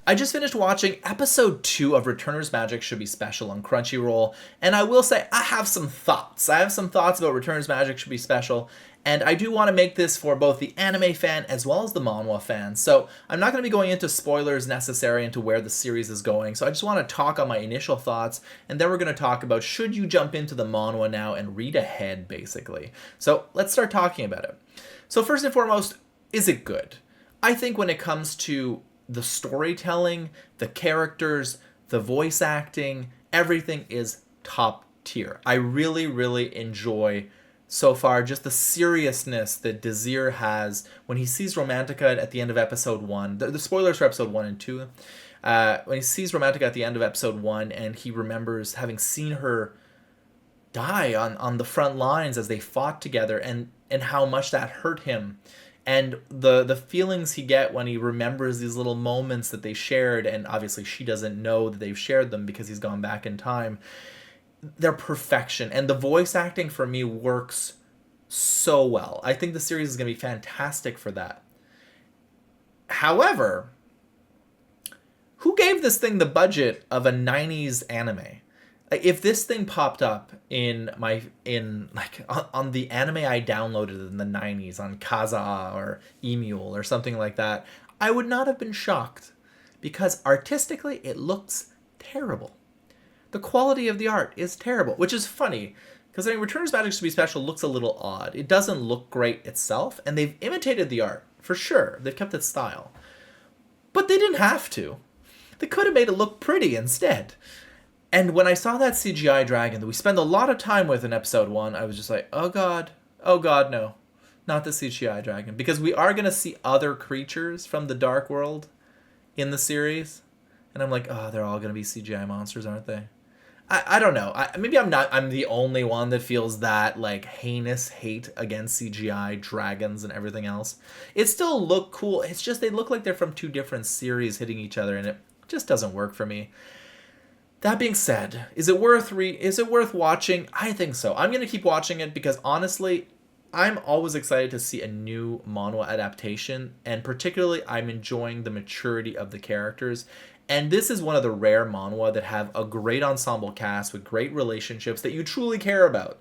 I just finished watching episode 2 of Returner's Magic Should Be Special on Crunchyroll, and I will say I have some thoughts. I have some thoughts about Returner's Magic Should Be Special, and I do want to make this for both the anime fan as well as the manhwa fan. So I'm not going to be going into spoilers necessary into where the series is going, so I just want to talk on my initial thoughts, and then we're going to talk about should you jump into the manhwa now and read ahead, basically. So let's start talking about it. So first and foremost, is it good? I think when it comes to the storytelling, the characters, the voice acting, everything is top tier. I really, really enjoy so far just the seriousness that Desir has when he sees Romantica at the end of episode 1. The spoilers for episode 1 and 2. When he sees Romantica at the end of episode 1 and he remembers having seen her die on the front lines as they fought together, and how much that hurt him, and the feelings he get when he remembers these little moments that they shared, and obviously she doesn't know that they've shared them because he's gone back in time. They're perfection, and the voice acting for me works so well. I think the series is going to be fantastic for that. However, who gave this thing the budget of a 90s anime? If this thing popped up on the anime I downloaded in the 90s on Kaza or Emule or something like that, I would not have been shocked, because artistically it looks terrible. The quality of the art is terrible, which is funny because Returner's Magic Should Be Special looks a little odd. It doesn't look great itself, and they've imitated the art for sure. They've kept its style, but they didn't have to. They could have made it look pretty instead. And when I saw that CGI dragon that we spend a lot of time with in episode 1, I was just like, oh god, no. Not the CGI dragon. Because we are going to see other creatures from the Dark World in the series. And I'm like, oh, they're all going to be CGI monsters, aren't they? I don't know. Maybe I'm the only one that feels that like heinous hate against CGI dragons and everything else. It still look cool. It's just they look like they're from two different series hitting each other, and it just doesn't work for me. That being said, is it worth watching? I think so. I'm going to keep watching it because honestly, I'm always excited to see a new manhwa adaptation, and particularly I'm enjoying the maturity of the characters. And this is one of the rare manhwa that have a great ensemble cast with great relationships that you truly care about.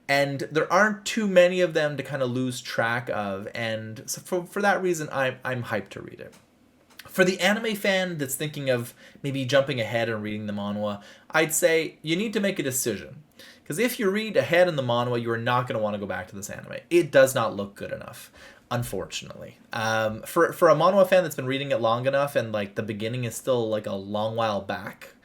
And there aren't too many of them to kind of lose track of, and so for that reason, I'm hyped to read it. For the anime fan that's thinking of maybe jumping ahead and reading the manhwa, I'd say you need to make a decision. Because if you read ahead in the manhwa, you are not going to want to go back to this anime. It does not look good enough, unfortunately. For a manhwa fan that's been reading it long enough, and like the beginning is still like a long while back,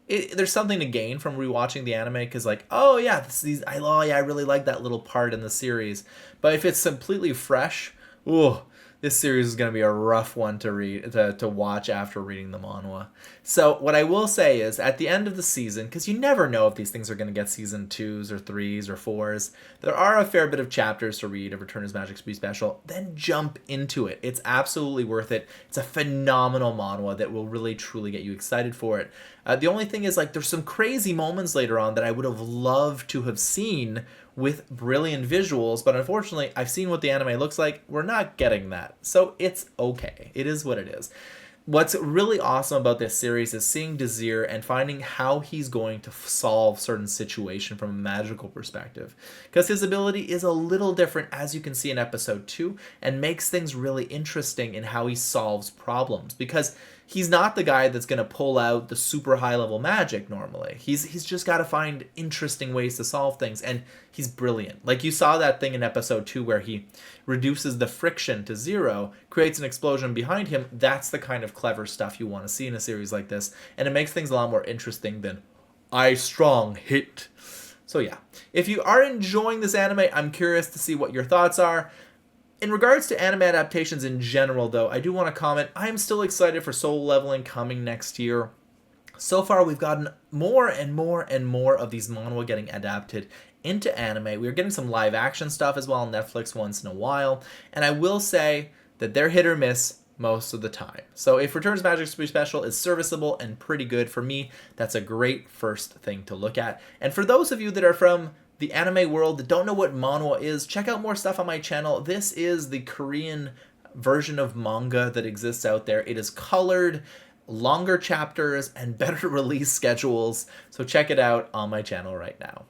there's something to gain from rewatching the anime, because like, oh yeah, I really like that little part in the series. But if it's completely fresh, ooh, this series is going to be a rough one to watch after reading the manhwa. So what I will say is, at the end of the season, because you never know if these things are going to get season 2s or 3s or 4s, there are a fair bit of chapters to read of Returner's Magic Should Be Special. Then jump into it. It's absolutely worth it. It's a phenomenal manhwa that will really truly get you excited for it. The only thing is, like, there's some crazy moments later on that I would have loved to have seen with brilliant visuals, but unfortunately, I've seen what the anime looks like. We're not getting that. So it's okay. It is what it is. What's really awesome about this series is seeing Desir and finding how he's going to solve certain situation from a magical perspective. Because his ability is a little different, as you can see in episode 2, and makes things really interesting in how he solves problems. Because he's not the guy that's going to pull out the super high level magic normally. He's just got to find interesting ways to solve things, and he's brilliant. Like you saw that thing in episode 2 where he reduces the friction to 0, creates an explosion behind him. That's the kind of clever stuff you want to see in a series like this, and it makes things a lot more interesting than I strong hit. So yeah, if you are enjoying this anime, I'm curious to see what your thoughts are. In regards to anime adaptations in general, though, I do want to comment, I'm still excited for Soul Leveling coming next year. So far, we've gotten more and more and more of these manhwa getting adapted into anime. We are getting some live action stuff as well on Netflix once in a while, and I will say that they're hit or miss most of the time. So if Returns Magic Should Be Special is serviceable and pretty good for me, that's a great first thing to look at. And for those of you that are from the anime world that don't know what manhwa is, check out more stuff on my channel. This is the Korean version of manga that exists out there. It is colored. longer chapters and better release schedules. So check it out on my channel right now.